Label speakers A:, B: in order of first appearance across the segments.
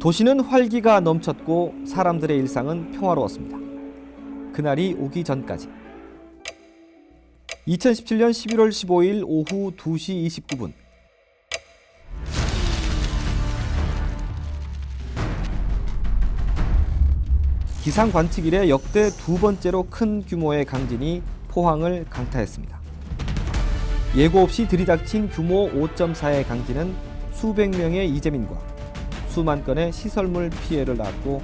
A: 도시는 활기가 넘쳤고 사람들의 일상은 평화로웠습니다. 그날이 오기 전까지. 2017년 11월 15일 오후 2시 29분. 기상 관측 이래 역대 두 번째로 큰 규모의 강진이 포항을 강타했습니다. 예고 없이 들이닥친 규모 5.4의 강진은 수백 명의 이재민과 수만 건의 시설물 피해를 낳았고,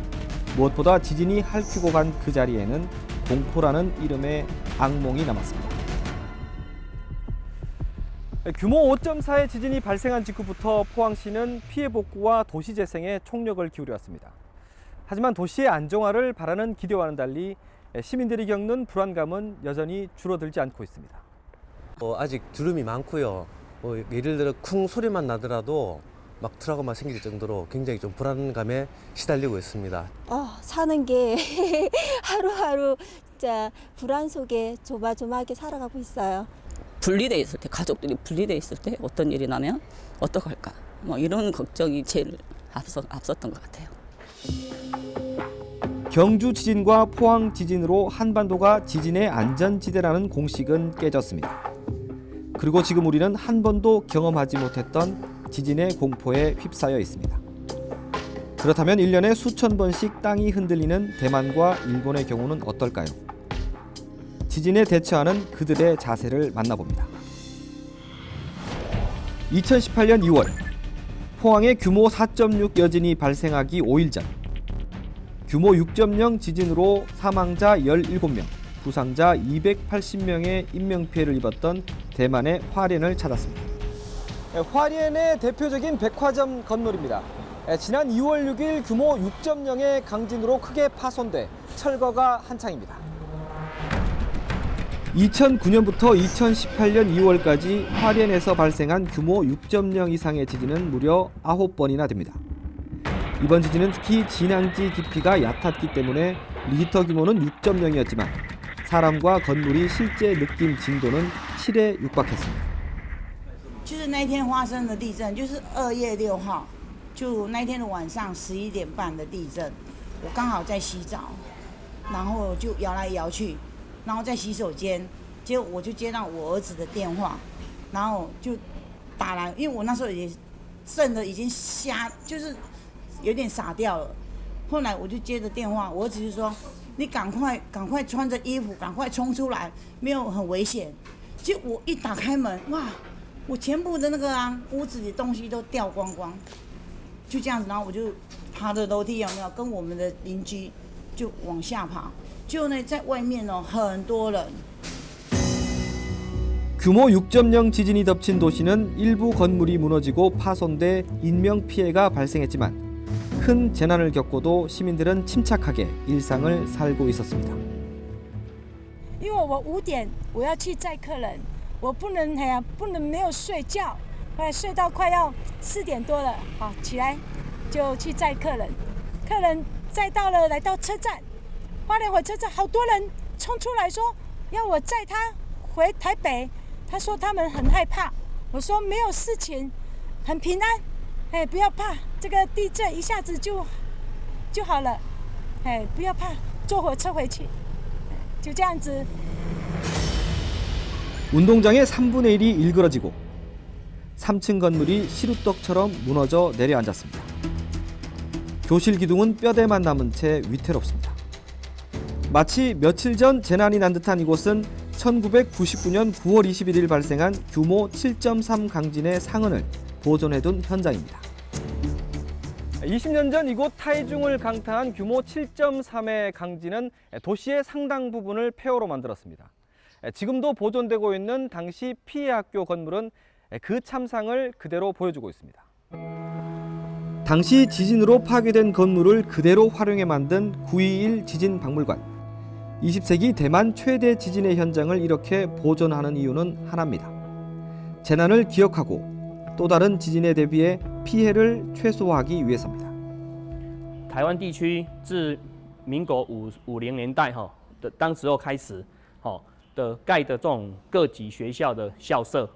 A: 무엇보다 지진이 핥히고 간 그 자리에는 공포라는 이름의 악몽이 남았습니다. 규모 5.4의 지진이 발생한 직후부터 포항시는 피해 복구와 도시 재생에 총력을 기울여왔습니다. 하지만 도시의 안정화를 바라는 기대와는 달리 시민들이 겪는 불안감은 여전히 줄어들지 않고 있습니다.
B: 아직 주름이 많고요. 예를 들어 쿵 소리만 나더라도 막 트라우마 생길 정도로 굉장히 좀 불안감에 시달리고 있습니다.
C: 사는 게 하루하루 진짜 불안 속에 조마조마하게 살아가고 있어요.
D: 분리돼 있을 때, 가족들이 분리돼 있을 때 어떤 일이 나면 어떡할까? 이런 걱정이 제일 앞섰던 것 같아요.
A: 경주 지진과 포항 지진으로 한반도가 지진의 안전지대라는 공식은 깨졌습니다. 그리고 지금 우리는 한 번도 경험하지 못했던 지진의 공포에 휩싸여 있습니다. 그렇다면 1년에 수천 번씩 땅이 흔들리는 대만과 일본의 경우는 어떨까요? 지진에 대처하는 그들의 자세를 만나봅니다. 2018년 2월, 포항에 규모 4.6 여진이 발생하기 5일 전, 규모 6.0 지진으로 사망자 17명, 부상자 280명의 인명피해를 입었던 대만의 화롄을 찾았습니다. 화롄의 대표적인 백화점 건물입니다. 지난 2월 6일 규모 6.0의 강진으로 크게 파손돼 철거가 한창입니다. 2009년부터 2018년 2월까지 화롄에서 발생한 규모 6.0 이상의 지진은 무려 9번이나 됩니다. 이번 지진은 특히 진앙지 깊이가 얕았기 때문에 리히터 규모는 6.0이었지만 사람과 건물이 실제 느낀 진도는 7에 육박했습니다.
E: 就是那天发生的地震，就是2月6号，就那天的晚上11点半的地震，我刚好在洗澡，然后就摇来摇去，然后在洗手间，结果我就接到我儿子的电话，然后就打来，因为我那时候也震得已经就是有点傻掉了。后来我就接着电话，我儿子就说：“你赶快穿着衣服，赶快冲出来，没有很危险。”结果我一打开门，哇！我全部的那个屋子里东西都掉光光，就这样子，然后我就爬着楼梯，有没有跟我们的邻居就往下爬，就呢在外面很多人。
A: 규모 6.0 지진이 덮친 도시는 일부 건물이 무너지고 파손돼 인명피해가 발생했지만 큰 재난을 겪고도 시민들은 침착하게 일상을 살고 있었습니다.
F: 因为我5点我要去载客人。 我不能没有睡觉，后来睡到快要4点多了，好起来就去载客人，客人载来到车站，花莲火车站好多人冲出来说要我载他回台北，他说他们很害怕，我说没有事情，很平安，不要怕，这个地震一下子就好了，不要怕，坐火车回去，就这样子。
A: 운동장의 3분의 1이 일그러지고 3층 건물이 시루떡처럼 무너져 내려앉았습니다. 교실 기둥은 뼈대만 남은 채 위태롭습니다. 마치 며칠 전 재난이 난 듯한 이곳은 1999년 9월 21일 발생한 규모 7.3 강진의 상흔을 보존해둔 현장입니다. 20년 전 이곳 타이중을 강타한 규모 7.3의 강진은 도시의 상당 부분을 폐허로 만들었습니다. 지금도 보존되고 있는 당시 피해 학교 건물은 그 참상을 그대로 보여주고 있습니다. 당시 지진으로 파괴된 건물을 그대로 활용해 만든 9.21 지진박물관. 20세기 대만 최대 지진의 현장을 이렇게 보존하는 이유는 하나입니다. 재난을 기억하고 또 다른 지진에 대비해 피해를 최소화하기 위해서입니다.
G: 台湾地区自民国50年代当时候开始的盖的这种各级学校的校舍，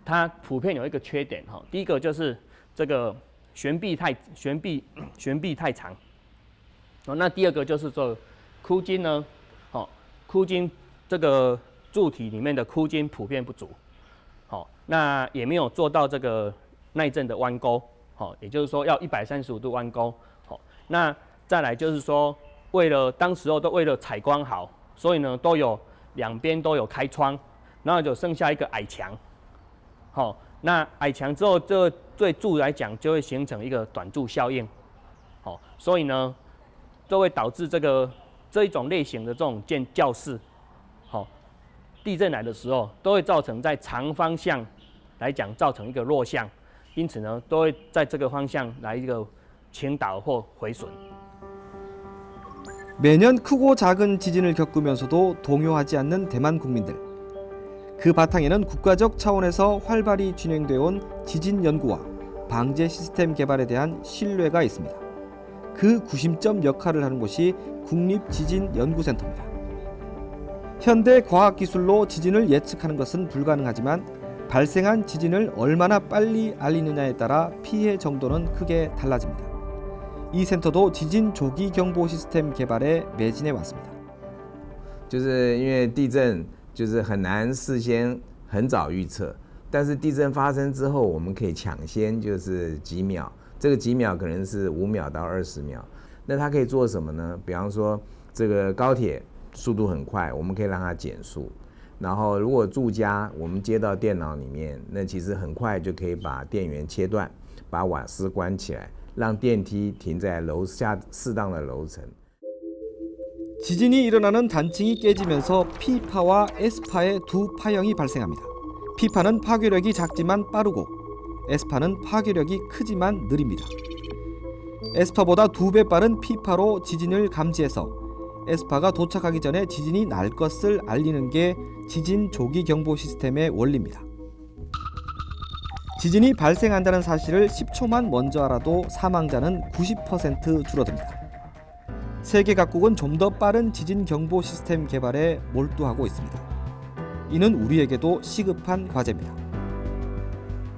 G: 它普遍有一个缺点，第一个就是这个悬臂太长。那第二个就是说箍筋呢，箍筋这个柱体里面的箍筋普遍不足，那也没有做到这个耐震的弯钩，也就是说要135度弯钩，那再来就是说，当时候都为了采光好，所以呢两边都有开窗，然后就剩下一个矮墙，那矮墙之后，这对柱来讲就会形成一个短柱效应，所以呢，都会导致这一种类型的这种教室，地震来的时候，都会造成在长方向来讲造成一个弱项，因此呢，都会在这个方向来一个倾倒或毁损。
A: 매년 크고 작은 지진을 겪으면서도 동요하지 않는 대만 국민들. 그 바탕에는 국가적 차원에서 활발히 진행되어 온 지진 연구와 방제 시스템 개발에 대한 신뢰가 있습니다. 그 구심점 역할을 하는 곳이 국립지진연구센터입니다. 현대 과학기술로 지진을 예측하는 것은 불가능하지만 발생한 지진을 얼마나 빨리 알리느냐에 따라 피해 정도는 크게 달라집니다. 이 센터도 지진 조기 경보 시스템 개발에 매진해 왔습니다.
H: 就是因为地震就是很难事先很早预测，但是地震发生之后，我们可以抢先就是几秒，这个几秒可能是5秒到20秒。那它可以做什么呢？比方说这个高铁速度很快，我们可以让它减速。然后如果住家我们接到电脑里面，那其实很快就可以把电源切断，把瓦斯关起来。 让电梯停在楼下适当的楼层。
A: 지진이 일어나는 단층이 깨지면서 P파와 S파의 두 파형이 발생합니다. P파는 파괴력이 작지만 빠르고 S파는 파괴력이 크지만 느립니다. S파보다 2배 빠른 P파로 지진을 감지해서 S파가 도착하기 전에 지진이 날 것을 알리는 게 지진 조기 경보 시스템의 원리입니다. 지진이 발생한다는 사실을 10초만 먼저 알아도 사망자는 90% 줄어듭니다. 세계 각국은 좀 더 빠른 지진 경보 시스템 개발에 몰두하고 있습니다. 이는 우리에게도 시급한 과제입니다.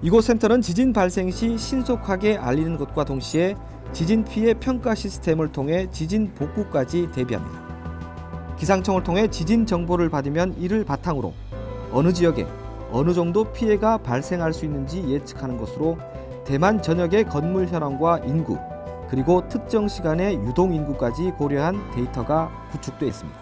A: 이곳 센터는 지진 발생 시 신속하게 알리는 것과 동시에 지진 피해 평가 시스템을 통해 지진 복구까지 대비합니다. 기상청을 통해 지진 정보를 받으면 이를 바탕으로 어느 지역에 어느 정도 피해가 발생할 수 있는지 예측하는 것으로 대만 전역의 건물 현황과 인구 그리고 특정 시간의 유동 인구까지 고려한 데이터가 구축돼 있습니다.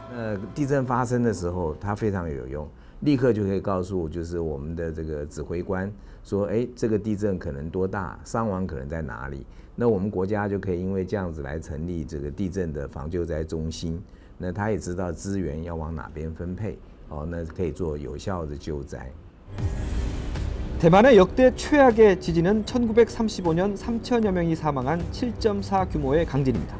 H: 地震发生的时候，它非常有用，立刻就可以告诉就是我们的这个指挥官说，这个地震可能多大，伤亡可能在哪里。那我们国家就可以因为这样子来成立这个地震的防救灾中心。那他也知道资源要往哪边分配，那可以做有效的救灾。
A: 대만의 역대 최악의 지진은 1935년 3천여 명이 사망한 7.4 규모의 강진입니다.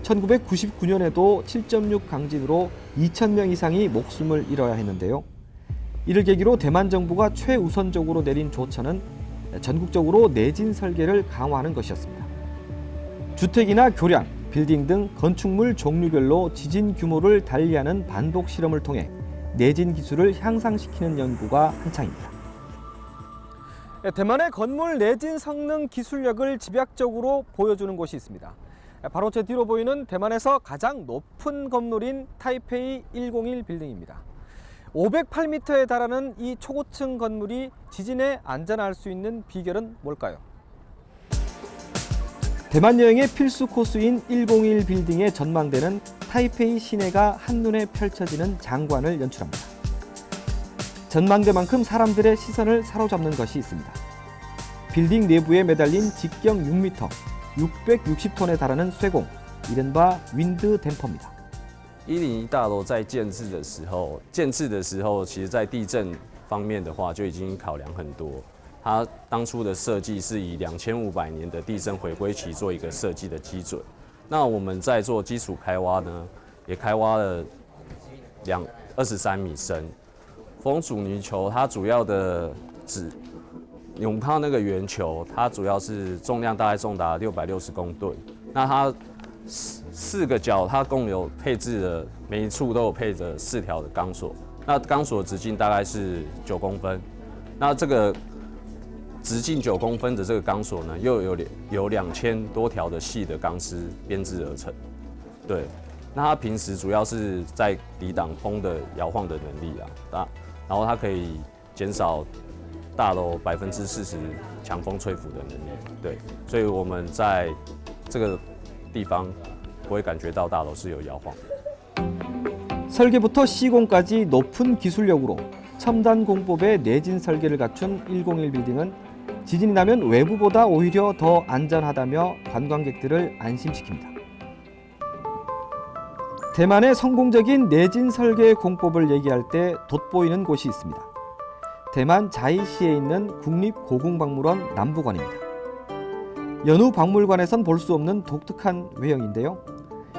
A: 1999년에도 7.6 강진으로 2,000명 이상이 목숨을 잃어야 했는데요. 이를 계기로 대만 정부가 최우선적으로 내린 조처는 전국적으로 내진 설계를 강화하는 것이었습니다. 주택이나 교량, 빌딩 등 건축물 종류별로 지진 규모를 달리하는 반복 실험을 통해 내진 기술을 향상시키는 연구가 한창입니다. 대만의 건물 내진 성능 기술력을 집약적으로 보여주는 곳이 있습니다. 바로 제 뒤로 보이는 대만에서 가장 높은 건물인 타이페이 101 빌딩입니다. 508m에 달하는 이 초고층 건물이 지진에 안전할 수 있는 비결은 뭘까요? 대만 여행의 필수 코스인 101 빌딩의 전망대는 타이페이 시내가 한눈에 펼쳐지는 장관을 연출합니다. 전망대만큼 사람들의 시선을 사로잡는 것이 있습니다. 빌딩 내부에 매달린 직경 6m, 660톤에 달하는 쇠공, 이른바 윈드 댐퍼입니다.
I: 101大楼在建制的时候，其实在地震方面的话就已经考量很多。它当初的设计是以2500年的地震回归期做一个设计的基准。那我们在做基础开挖呢，也开挖了23米深。风阻尼球它主要的我们看到那个圆球，它主要是重量大概重达660公吨。那它4个角，它共有配置了每一处都有配着4条的钢索。那钢索直径大概是9公分。那这个直径9公分的这个钢索呢，又有2000多条的细的钢丝编织而成。对，那它平时主要是在抵挡风的摇晃的能力啊，然后它可以减少大楼40%强风吹拂的能力。对，所以我们在这个地方不会感觉到大楼是有摇晃。
A: 설계부터 시공까지 높은 기술력으로 첨단 공법의 내진 설계를 갖춘 101 빌딩은 지진이 나면 외부보다 오히려 더 안전하다며 관광객들을 안심시킵니다. 대만의 성공적인 내진 설계 공법을 얘기할 때 돋보이는 곳이 있습니다. 대만 자이시에 있는 국립고궁박물원 남부관입니다. 여느 박물관에선 볼 수 없는 독특한 외형인데요.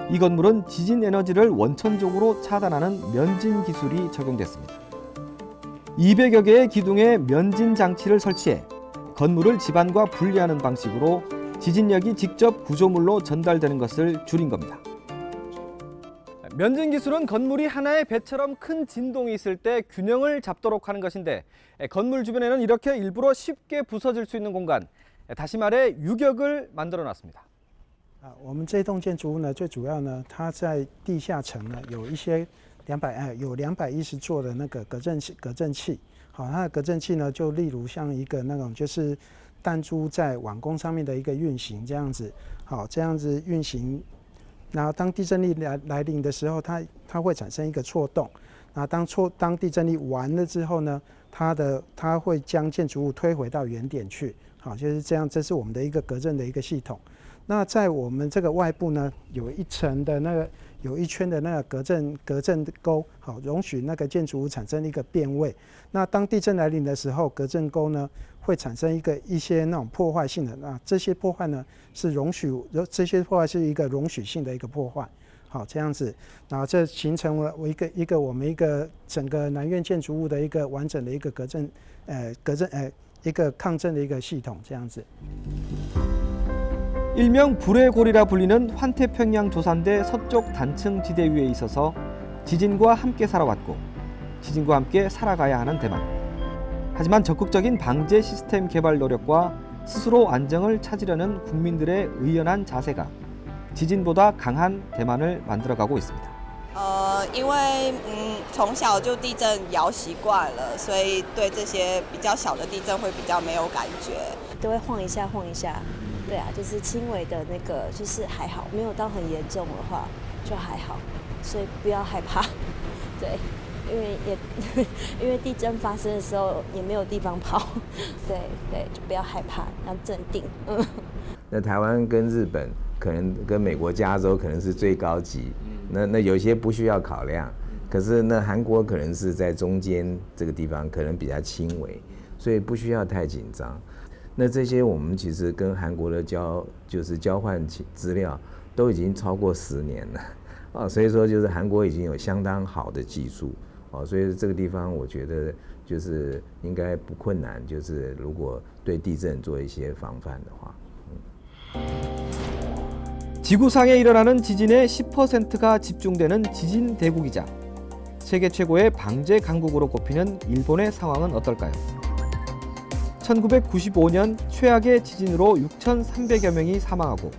A: 이 건물은 지진 에너지를 원천적으로 차단하는 면진 기술이 적용됐습니다. 200여 개의 기둥에 면진 장치를 설치해 건물을 집안과 분리하는 방식으로 지진력이 직접 구조물로 전달되는 것을 줄인 겁니다. 면진 기술은 건물이 하나의 배처럼 큰 진동이 있을 때 균형을 잡도록 하는 것인데 건물 주변에는 이렇게 일부러 쉽게 부서질 수 있는 공간, 다시 말해 유격을 만들어 놨습니다.
J: 我们这栋建筑物呢，最主要呢，它在地下层呢有一些210座的那个隔震器，好，它的隔震器呢，就例如像一个那种就是弹珠在碗弓上面的一个运行这样子，好，这样子运行，然后当地震力来临的时候，它会产生一个错动，那当地震力完了之后呢，它会将建筑物推回到原点去，好，就是这样，这是我们的一个隔震的一个系统。 那在我们这个外部呢，有一圈的那个隔震钩，好，容许那个建筑物产生一个变位。那当地震来临的时候，隔震钩呢会产生一些那种破坏性的，那这些破坏呢是这些破坏是一个容许性的一个破坏。好，这样子，然后这形成了我们一个整个南院建筑物的一个完整的一个一个抗震的一个系统，这样子。
A: 일명 불의 고리라 불리는 환태평양 조산대 서쪽 단층 지대 위에 있어서 지진과 함께 살아왔고 지진과 함께 살아가야 하는 대만. 하지만 적극적인 방제 시스템 개발 노력과 스스로 안정을 찾으려는 국민들의 의연한 자세가 지진보다 강한 대만을 만들어가고 있습니다.
K: 因为从小就地震摇习惯了，所以对这些比较小的地震会比较没有感觉，
C: 都会晃一下晃一下。 对啊，就是轻微的那个，就是还好，没有到很严重的话就还好，所以不要害怕。对，因为地震发生的时候也没有地方跑，对，就不要害怕，要镇定。
H: 那台湾跟日本可能跟美国加州可能是最高级，那有些不需要考量，可是那韩国可能是在中间这个地方可能比较轻微，所以不需要太紧张。 那这些我们其实跟韩国的交换资料都已经超过10年了啊，所以说就是韩国已经有相当好的技术啊，所以这个地方我觉得就是应该不困难，就是如果对地震做一些防范的话。
A: 지구상에 일어나는 지진의 10%가 집중되는 지진 대국이자 세계 최고의 방제 강국으로 꼽히는 일본의 상황은 어떨까요? 1995년 최악의 지진으로 6,300여 명이 사망하고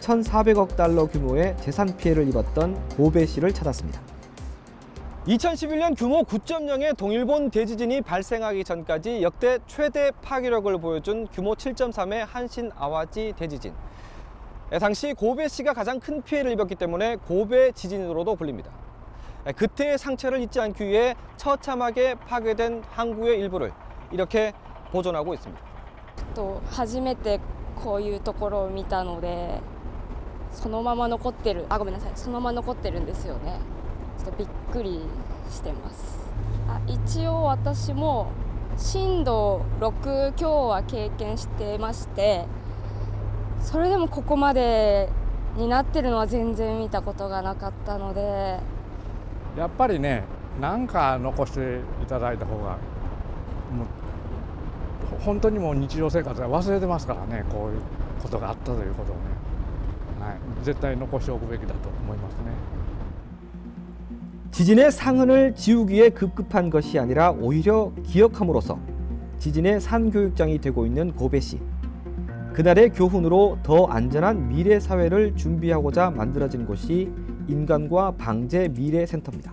A: 1,400억 달러 규모의 재산 피해를 입었던 고베시를 찾았습니다. 2011년 규모 9.0의 동일본 대지진이 발생하기 전까지 역대 최대 파괴력을 보여준 규모 7.3의 한신 아와지 대지진. 당시 고베시가 가장 큰 피해를 입었기 때문에 고베 지진으로도 불립니다. 그때의 상처를 잊지 않기 위해 처참하게 파괴된 항구의 일부를 이렇게 보존하고 있습니다.
L: 初めてこういうところを見たので、そのまま残ってる。ごめんなさい。そのまま残ってるんですよね。ちょっとびっくりしてます。一応私も震度6強は経験してまして、それでもここまでになってるのは全然見たことがなかったので、
M: やっぱりね、なんか残していただいた方が。本当にもう日常生活は忘れてますからね、こういうことがあったということをね、はい、絶対残しておくべきだと思いますね。
A: 지진의 상흔을 지우기에 급급한 것이 아니라 오히려 기억함으로써 지진의 산교육장이 되고 있는 고베시. 그날의 교훈으로 더 안전한 미래 사회를 준비하고자 만들어진 곳이 인간과 방제 미래 센터입니다.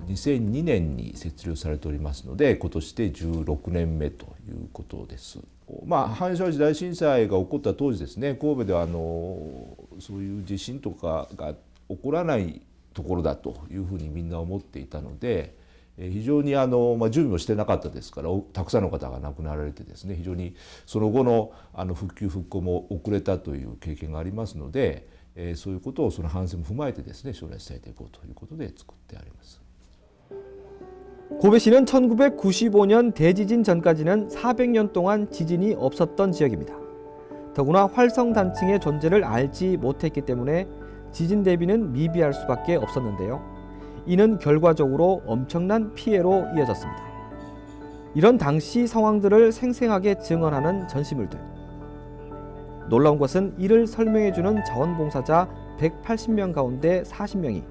N: 2002年に設立されておりますので、今年で16年目ということです。阪神・淡路大震災が起こった当時ですね、神戸ではそういう地震とかが起こらないところだというふうにみんな思っていたので、非常に準備をしてなかったですから、たくさんの方が亡くなられてですね、非常にその後の復旧復興も遅れたという経験がありますので、そういうことをその反省も踏まえてですね、将来伝えていこうということで作ってあります。
A: 고베시는 1995년 대지진 전까지는 400년 동안 지진이 없었던 지역입니다. 더구나 활성단층의 존재를 알지 못했기 때문에 지진 대비는 미비할 수밖에 없었는데요. 이는 결과적으로 엄청난 피해로 이어졌습니다. 이런 당시 상황들을 생생하게 증언하는 전시물들. 놀라운 것은 이를 설명해주는 자원봉사자 180명 가운데 40명이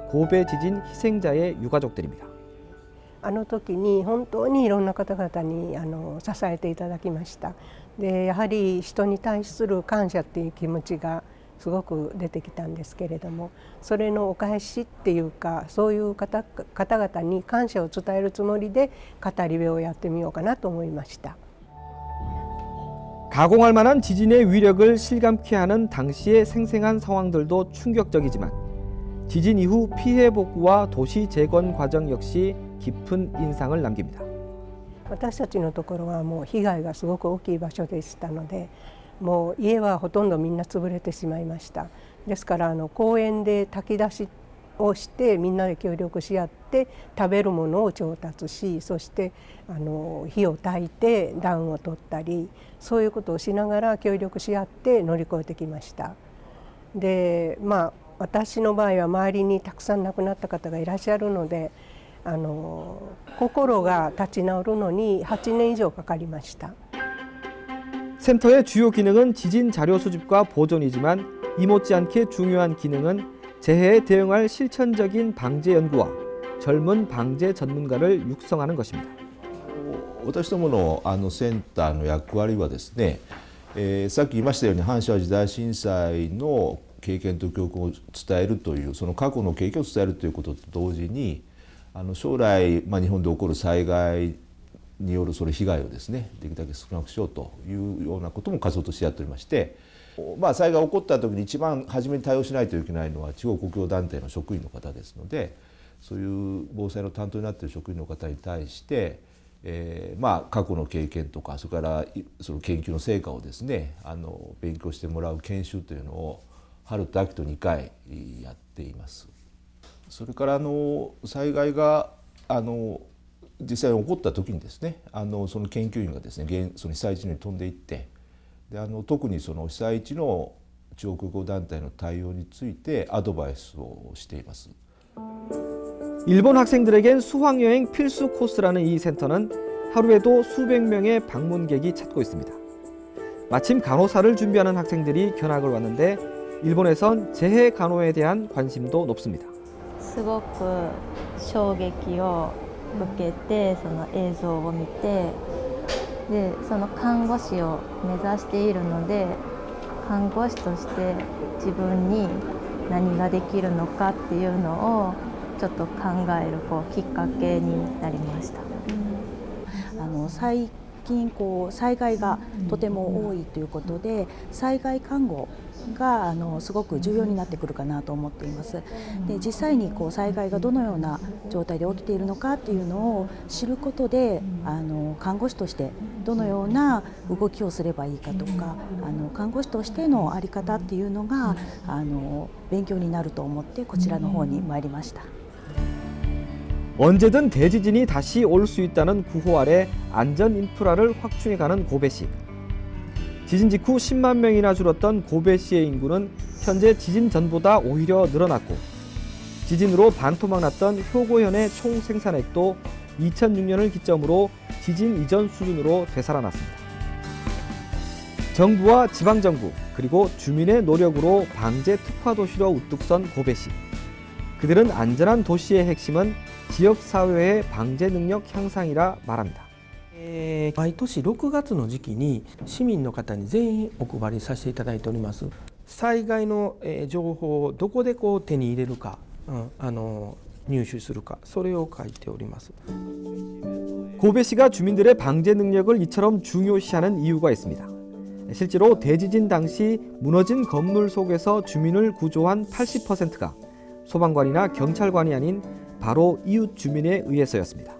A: 고베 지진 희생자의 유가족들입니다.
O: あの時に本当にいろんな方々に支えていただきました。でやはり人に対する感謝っていう気持ちがすごく出てきたんですけれども、それのお返しっていうか、そういう方々に感謝を伝えるつもりで語り部をやってみようかなと思いました。
A: 가공할 만한 지진의 위력을 실감케 하는 당시의 생생한 상황들도 충격적이지만 지진 이후 피해 복구와 도시 재건 과정 역시 깊은 인상을 남깁니다.
O: 私たちのところはもう被害がすごく大きい場所でしたので、もう家はほとんどみんな潰れてしまいました。ですから公園で炊き出しをしてみんなで協力し合って食べるものを調達し、そして火を焚いて暖を取ったり、そういうことをしながら協力し合って乗り越えてきました。で私の場合は周りにたくさん亡くなった方がいらっしゃるので、心が立ち直るのに8年以上かかりました。
A: 센터의 주요 기능은 지진 자료 수집과 보존이지만 이못지않게 중요한 기능은 재해에 대응할 실천적인 방제 연구와 젊은 방제 전문가를 육성하는 것입니다.
N: 私どものセンターの役割はですね、さっき言いましたように阪神・淡路大震災の経験と教訓を伝えるという、その過去の経験を伝えるということと同時に、将来、日本で起こる災害によるそれ被害をですね、できるだけ少なくしようというようなことも活動としてやっておりまして、災害が起こった時に一番初めに対応しないといけないのは地方公共団体の職員の方ですので、そういう防災の担当になっている職員の方に対して、過去の経験とか、それからその研究の成果をですね、勉強してもらう研修というのを春と秋と2回やっています。それから災害が実際に起こった時にですね、その研究員がですね、その被災地に飛んでいって、で特にその被災地の地方公共団体の対応についてアドバイスをしています。
A: 일본 학생들에겐 수학여행 필수 코스라는 이 센터는 하루에도 수백 명의 방문객이 찾고 있습니다. 마침 간호사를 준비하는 학생들이 견학을 왔는데 일본에선 재해 간호에 대한 관심도 높습니다.
P: すごく衝撃を受けて、その映像を見て、でその看護師を目指しているので、看護師として自分に何ができるのかっていうのをちょっと考えるきっかけになりました。
Q: 最近災害がとても多いということで、災害看護がすごく重要になってくるかなと思っています。で実際に災害がどのような状態で起きているのかっていうのを知ることで、看護師としてどのような動きをすればいいかとか、看護師としての在り方っていうのが勉強になると思ってこちらの方に参りました。
A: 언제든 대지진이 다시 올 수 있다는 구호 아래 안전 인프라를 확충해가는 고베시. 지진 직후 10만 명이나 줄었던 고베시의 인구는 현재 지진 전보다 오히려 늘어났고, 지진으로 반토막 났던 효고현의 총 생산액도 2006년을 기점으로 지진 이전 수준으로 되살아났습니다. 정부와 지방정부 그리고 주민의 노력으로 방제 특화도시로 우뚝 선 고베시. 그들은 안전한 도시의 핵심은 지역사회의 방제 능력 향상이라 말합니다.
R: 毎年6月の時期に市民の方に全員お配りさせていただいております。災害の情報をどこでこう手に入れるか、入手するか、それを書いております。
A: 고베시가 주민들의 방제 능력을 이처럼 중요시하는 이유가 있습니다. 실제로 대지진 당시 무너진 건물 속에서 주민을 구조한 80%가 소방관이나 경찰관이 아닌 바로 이웃 주민에 의해서였습니다.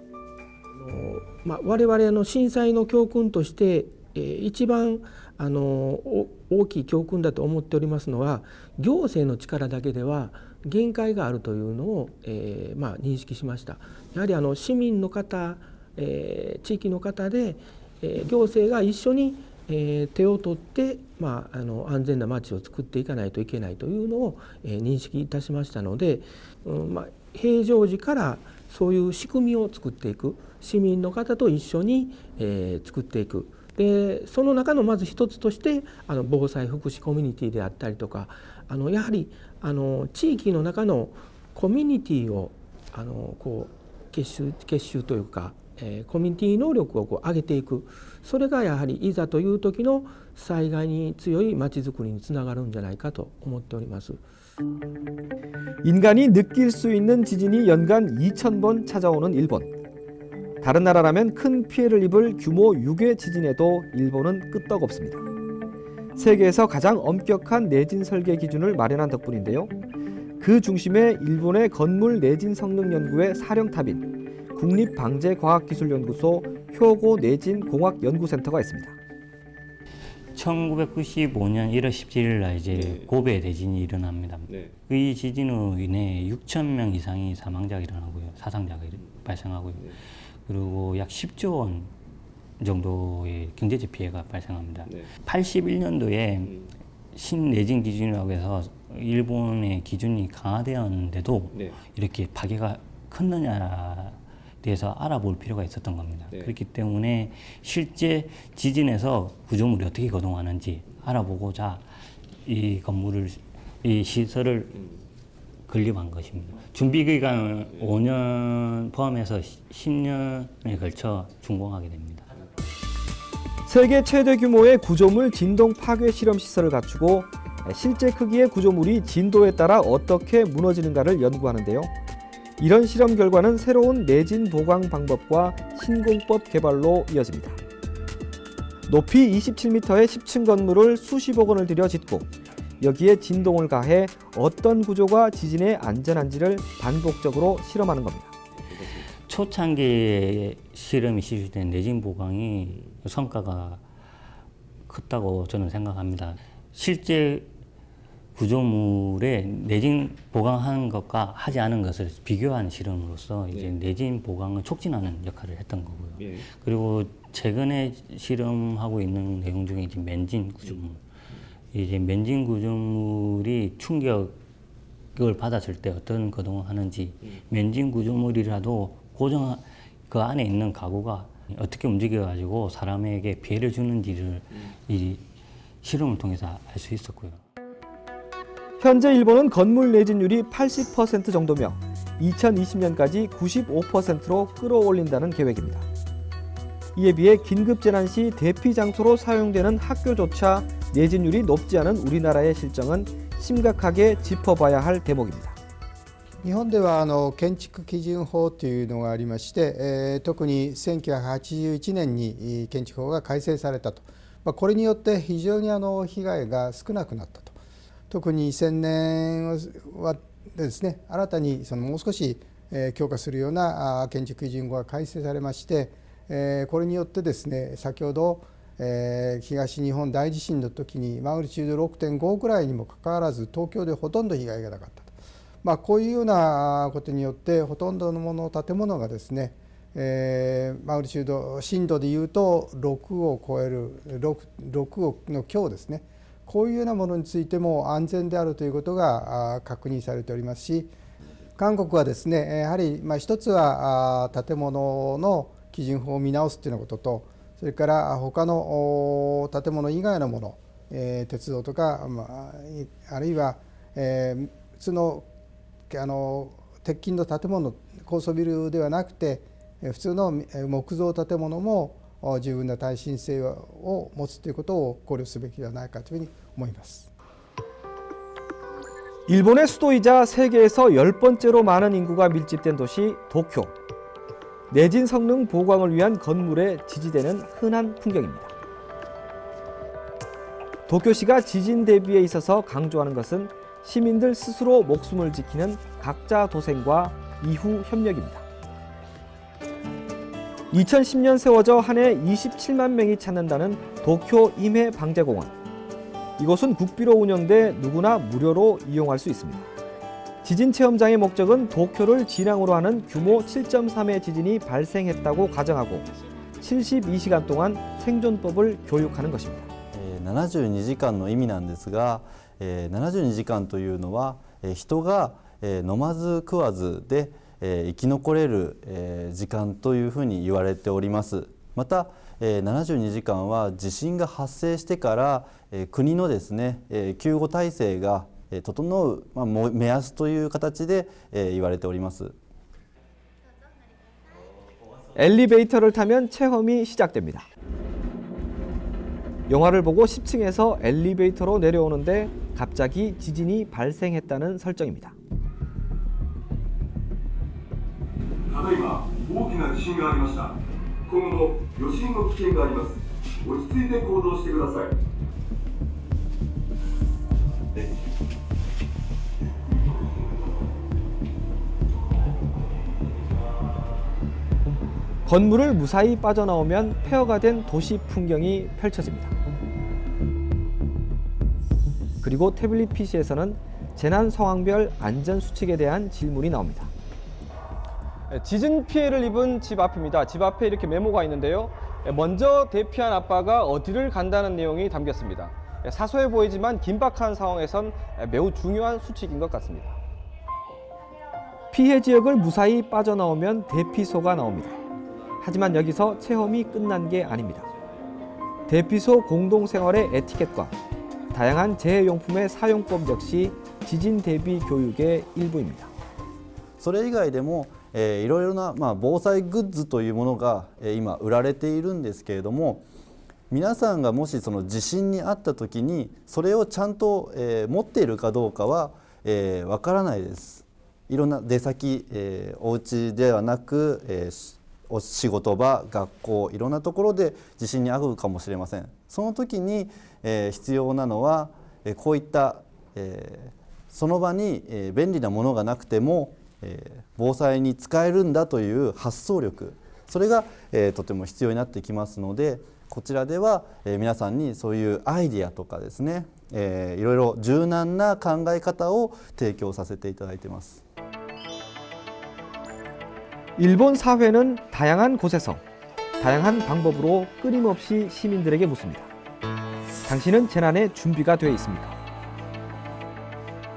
R: 我々の震災の教訓として一番大きい教訓だと思っておりますのは、行政の力だけでは限界があるというのを認識しました。やはり市民の方、地域の方で行政が一緒に手を取って安全な街を作っていかないといけないというのを認識いたしましたので、平常時からそういう仕組みを作っていく、市民の方と一緒に作っていく。でその中のまず一つとして防災福祉コミュニティであったりとか、やはり地域の中のコミュニティをこう結集というか、コミュニティ能力をこう上げていく、それがやはりいざという時の災害に強いまちづくりにつながるんじゃないかと思っております。
A: 인간이 느낄 수 있는 지진이 연간 2,000번 찾아오는 일본. 다른 나라라면 큰 피해를 입을 규모 6의 지진에도 일본은 끄떡없습니다. 세계에서 가장 엄격한 내진 설계 기준을 마련한 덕분인데요. 그 중심에 일본의 건물 내진 성능 연구의 사령탑인 국립방재과학기술연구소 효고 내진공학연구센터가 있습니다.
S: 1995년 1월 17일 날 이제 고베 대진이 일어납니다. 이 지진으로 인해 6,000명 이상이 사망자가 일어나고요, 사상자가 발생하고요. 그리고 약 10조 원 정도의 경제적 피해가 발생합니다. 81년도에 신내진 기준이라고 해서 일본의 기준이 강화되었는데도 이렇게 파괴가 컸느냐에 대해서 알아볼 필요가 있었던 겁니다. 그렇기 때문에 실제 지진에서 구조물이 어떻게 거동하는지 알아보고자 이 건물을, 이 시설을 건립한 것입니다. 준비 기간은 5년 포함해서 10년에 걸쳐 준공하게 됩니다.
A: 세계 최대 규모의 구조물 진동 파괴 실험 시설을 갖추고 실제 크기의 구조물이 진도에 따라 어떻게 무너지는가를 연구하는데요. 이런 실험 결과는 새로운 내진 보강 방법과 신공법 개발로 이어집니다. 높이 27m의 10층 건물을 수십억 원을 들여 짓고 여기에 진동을 가해 어떤 구조가 지진에 안전한지를 반복적으로 실험하는 겁니다.
S: 초창기에 실험이 실시된 내진 보강이 성과가 컸다고 저는 생각합니다. 실제 구조물의 내진 보강하는 것과 하지 않은 것을 비교하는 실험으로서 이제 내진 보강을 촉진하는 역할을 했던 거고요. 그리고 최근에 실험하고 있는 내용 중에 이제 맨진 구조물, 이제 맨진 구조물이 충격을 받았을 때 어떤 거동을 하는지, 맨진 구조물이라도 고정 그 안에 있는 가구가 어떻게 움직여가지고 사람에게 피해를 주는지를 이 실험을 통해서 알 수 있었고요.
A: 현재 일본은 건물 내진율이 80% 정도며 2020년까지 95%로 끌어올린다는 계획입니다. 이에 비해 긴급재난 시 대피 장소로 사용되는 학교조차 내진율이 높지 않은 우리나라의 실정은 심각하게 짚어봐야 할 대목입니다.
T: 日本では建築基準法というのがありまして、特に1981年に建築法が改正されたと、これによって非常に被害が少なくなったと。特に2000年はですね、新たにもう少し強化するような建築基準法が改正されまして、これによってですね、先ほど東日本大地震の時にマグニチュード 6.5 ぐらいにもかかわらず東京でほとんど被害がなかったと、こういうようなことによってほとんどの建物がですね、マグニチュード震度でいうと6を超える 6の強ですね、こういうようなものについても安全であるということが確認されておりますし、韓国はですね、やはり一つは建物の基準法を見直すというようなことと、それから他の建物以外のもの、鉄道とか、あるいは普通の鉄筋の建物、高層ビルではなくて普通の木造建物も十分な耐震性を持つということを考慮すべきではないかというふうに思います。
A: 일본의 수도이자 세계에서 10번째로 많은 인구가 밀집된 도시 도쿄. 내진 성능 보강을 위한 건물의 지지대는 흔한 풍경입니다. 도쿄시가 지진 대비에 있어서 강조하는 것은 시민들 스스로 목숨을 지키는 각자 도생과 이후 협력입니다. 2010년 세워져 한 해 27만 명이 찾는다는 도쿄 임해 방재공원. 이곳은 국비로 운영돼 누구나 무료로 이용할 수 있습니다. 지진 체험장의 목적은 도쿄를 진앙으로 하는 규모 7.3의 지진이 발생했다고 가정하고 72시간 동안 생존법을 교육하는 것입니다.
U: 72時間の意味なんですが、72時間というのは人が飲まず食わずで生き残れる時間というふうに言われております。また72時間は地震が発生してから国のですね救護体制が整う目安という形で言われております。
A: 엘리베이터를 타면 체험이 시작됩니다. 영화를 보고 10층에서 엘리베이터로 내려오는데 갑자기 지진이 발생했다는 설정입니다.
V: ただいま大きな地震がありました。今後も余震の危険があります。落ち着いて行動してください。
A: 건물을 무사히 빠져나오면 폐허가 된 도시 풍경이 펼쳐집니다. 그리고 태블릿 PC에서는 재난 상황별 안전 수칙에 대한 질문이 나옵니다. 지진 피해를 입은 집 앞입니다. 집 앞에 이렇게 메모가 있는데요. 먼저 대피한 아빠가 어디를 간다는 내용이 담겼습니다. 사소해 보이지만 긴박한 상황에선 매우 중요한 수칙인 것 같습니다. 피해 지역을 무사히 빠져나오면 대피소가 나옵니다. 하지만 여기서 체험이 끝난 게 아닙니다. 대피소 공동생활의 에티켓과 다양한 재해용품의 사용법 역시 지진 대비 교육의 일부입니다.
U: それ以外でもいろいろな防災グッズというものが今売られているんですけれども、皆さんがもしその地震にあった時にそれをちゃんと持っているかどうかはわからないです。いろんな出先、お家ではなくお仕事場、学校、いろんなところで地震に遭うかもしれません。その時に必要なのはこういったその場に便利なものがなくても防災に使えるんだという発想力、それがとても必要になってきますので、こちらでは皆さんにそういうアイデアとかですね、いろいろ柔軟な考え方を提供させていただいています。
A: 일본 사회는 다양한 곳에서 다양한 방법으로 끊임없이 시민들에게 묻습니다. 당신은 재난에 준비가 되어 있습니까?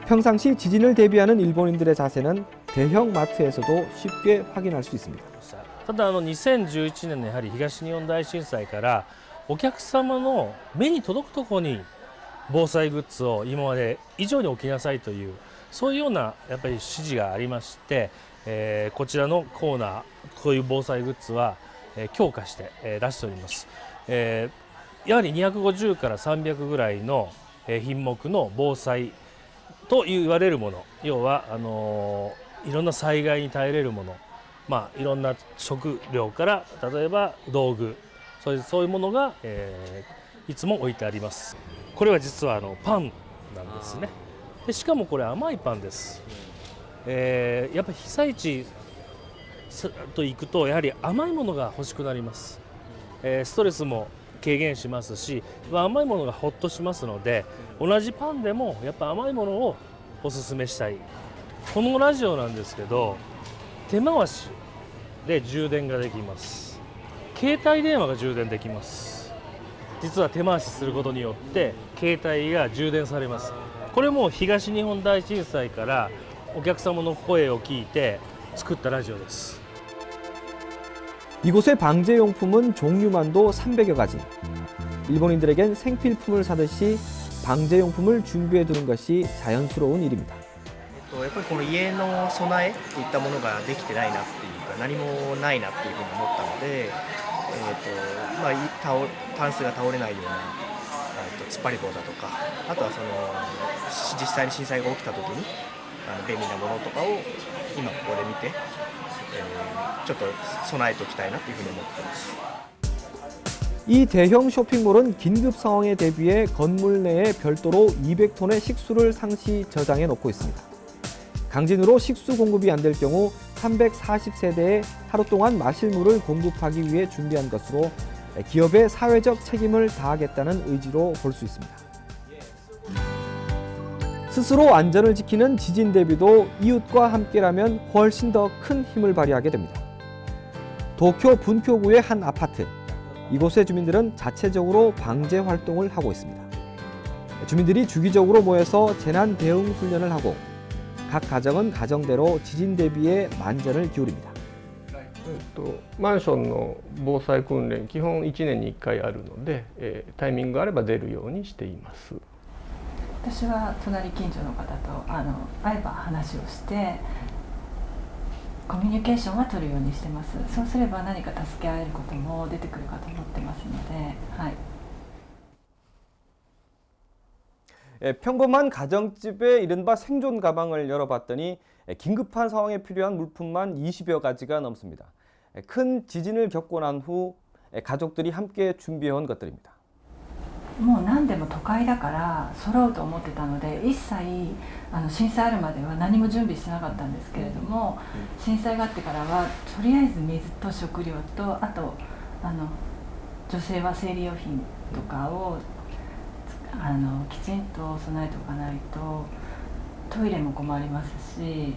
A: 평상시 지진을 대비하는 일본인들의 자세는 대형 마트에서도 쉽게 확인할 수 있습니다.
W: ただ2011年のやはり東日本大震災からお客様の目に届くところに防災グッズを今まで以上に置きなさいというそういうようなやっぱり指示がありまして、こちらのコーナーこういう防災グッズは強化して出しております。やはり250から300ぐらいの品目の防災と言われるもの、要はいろんな災害に耐えれるもの、いろんな食料から例えば道具、そういうものが、いつも置いてあります。これは実はパンなんですね。でしかもこれ甘いパンです。やっぱり被災地と行くとやはり甘いものが欲しくなります。ストレスも軽減しますし、甘いものがほっとしますので、同じパンでもやっぱ甘いものをおすすめしたい。このラジオなんですけど手回しで充電ができます。携帯電話が充電できます。実は手回しすることによって携帯が充電されます。これも東日本大震災からお客様の声を聞いて作ったラジオです。
A: 이곳의 방제용품은 종류만도 300여 가지. 일본인들에겐 생필품을 사듯이 방제용품을 준비해 두는 것이 자연스러운 일입니다.
X: やっぱりこの家の備えといったものができてないなっていうか何もないなっていうふうに思ったので、タンスが倒れないような突っ張り棒だとか、あとは実際に震災が起きた時に便利なものとかを今ここで見て、ちょっと備えておきたいなというふうに思っています。
A: 이 대형 쇼핑몰은 긴급 상황에 대비해 건물 내에 별도로 200톤의 식수를 상시 저장해 놓고 있습니다. 강진으로 식수 공급이 안 될 경우 340세대에 하루 동안 마실 물을 공급하기 위해 준비한 것으로 기업의 사회적 책임을 다하겠다는 의지로 볼 수 있습니다. 스스로 안전을 지키는 지진 대비도 이웃과 함께라면 훨씬 더 큰 힘을 발휘하게 됩니다. 도쿄 분쿄구의 한 아파트. 이곳의 주민들은 자체적으로 방제 활동을 하고 있습니다. 주민들이 주기적으로 모여서 재난 대응 훈련을 하고 각 가정은 가정대로 지진 대비에 만전을 기울입니다.
B: マンションの防災訓練、基本1年に1回あるので、タイミングがあれば出るようにしています。
D: 私は隣近所の方と会えば話をしてコミュニケーションは取るようにしてます。そうすれば何か助け合えることも出てくるかと思ってますので、はい。
A: 평범한 가정집의 이른바 생존 가방을 열어봤더니 긴급한 상황에 필요한 물품만 20여 가지가 넘습니다. 큰 지진을 겪고 난 후 가족들이 함께 준비해온 것들입니다.
D: もう何でも都会だから揃うと思ってたので一切震災あるまでは何も準備してなかったんですけれども、震災があってからはとりあえず水と食料とあと女性は生理用品とかをきちんと備えておかないとトイレも困りますしい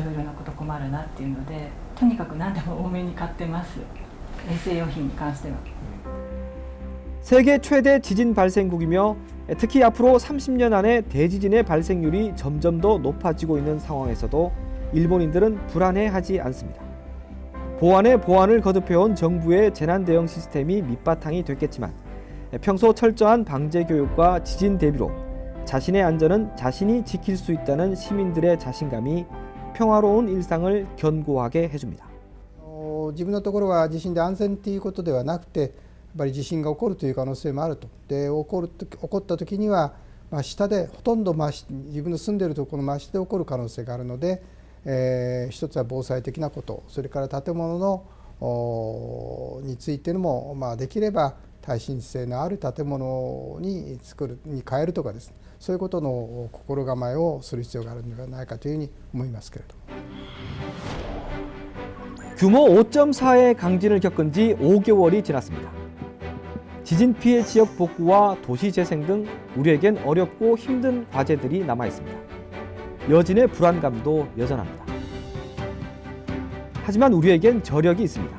D: ろいろなこと困るなっていうのでとにかく何でも多めに買ってます。衛生用品に関しては。
A: 세계 최대 지진 발생국이며 특히 앞으로 30년 안에 대지진의 발생률이 점점 더 높아지고 있는 상황에서도 일본인들은 불안해하지 않습니다. 보안에 보안을 거듭해온 정부의 재난 대응 시스템이 밑바탕이 됐겠지만 평소 철저한 방제 교육과 지진 대비로 자신의 안전은 자신이 지킬 수 있다는 시민들의 자신감이 평화로운 일상을 견고하게 해줍니다.
T: 自分のところは地震で安全ということではなくてやっぱり地震が起こるという可能性もあると。で起こった時には真下でほとんど自分の住んでいるところの真下で起こる可能性があるので、一つは防災的なこと、それから建物のについてもできれば耐震性のある建物に変えるとかですね、そういうことの心構えをする必要があるのではないかというふうに思いますけれども。
A: 규모 5.4의 강진을 겪은 지 5개월이 지났습니다. 지진 피해 지역 복구와 도시 재생 등 우리에겐 어렵고 힘든 과제들이 남아 있습니다. 여진의 불안감도 여전합니다. 하지만 우리에겐 저력이 있습니다.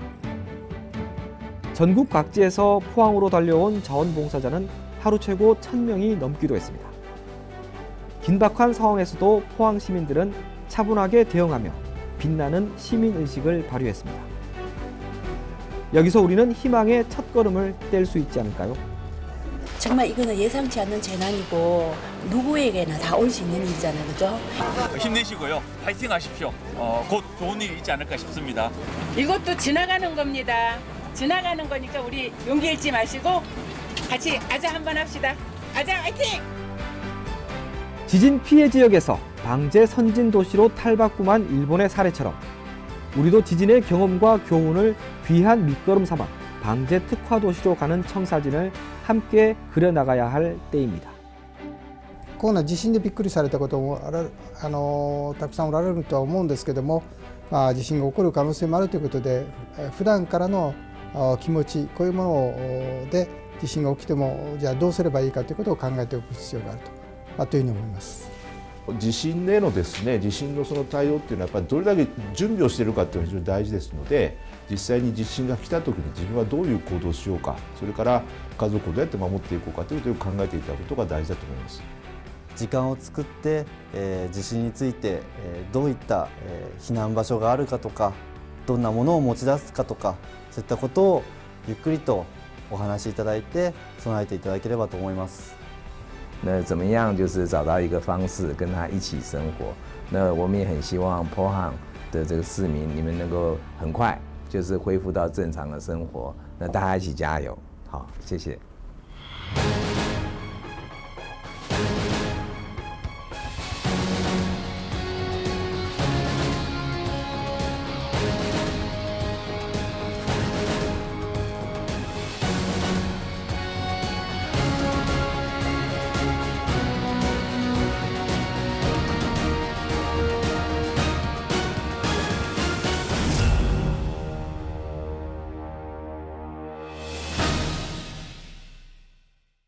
A: 전국 각지에서 포항으로 달려온 자원봉사자는 하루 최고 1000명이 넘기도 했습니다. 긴박한 상황에서도 포항 시민들은 차분하게 대응하며 빛나는 시민의식을 발휘했습니다. 여기서 우리는 희망의 첫걸음을 뗄 수 있지 않을까요?
E: 정말 이거는 예상치 않는 재난이고 누구에게나 다 올 수 있는 일이잖아요, 그죠?
F: 힘내시고요, 파이팅하십시오. 곧 좋은 일이 있지 않을까 싶습니다.
Y: 이것도 지나가는 겁니다. 지나가는 거니까 우리 용기 잃지 마시고 같이 아자 한번 합시다. 아자 화이팅!
A: 지진 피해 지역에서 방제 선진 도시로 탈바꿈한 일본의 사례처럼 우리도 지진의 경험과 교훈을 귀한 밑거름 삼아 방제 특화 도시로 가는 청사진을 함께 그려나가야 할 때입니다.
T: こんな地震でびっくりされたこともたくさんおられるとは思うんですけども、地震が起こる可能性もあるということで、普段からの気持ちこういうもので地震が起きてもじゃあどうすればいいかということを考えておく必要があるというふうに思います。
N: 地震でのですね、地震のその対応っていうのはやっぱりどれだけ準備をしているかっていうのが非常に大事ですので、実際に地震が来た時に自分はどういう行動をしようか、それから家族をどうやって守っていこうかということを考えていただくことが大事だと思います。
U: 時間を作って、地震について、どういった、避難場所があるかとか、どんなものを持ち出すかとか、そういったことをゆっくりとお話しいただいて備えていただければと思います。
H: 那怎么样就是找到一个方式跟他一起生活。那我们也很希望波航的这个市民，你们能够很快就是恢复到正常的生活。那大家一起加油，好，谢谢。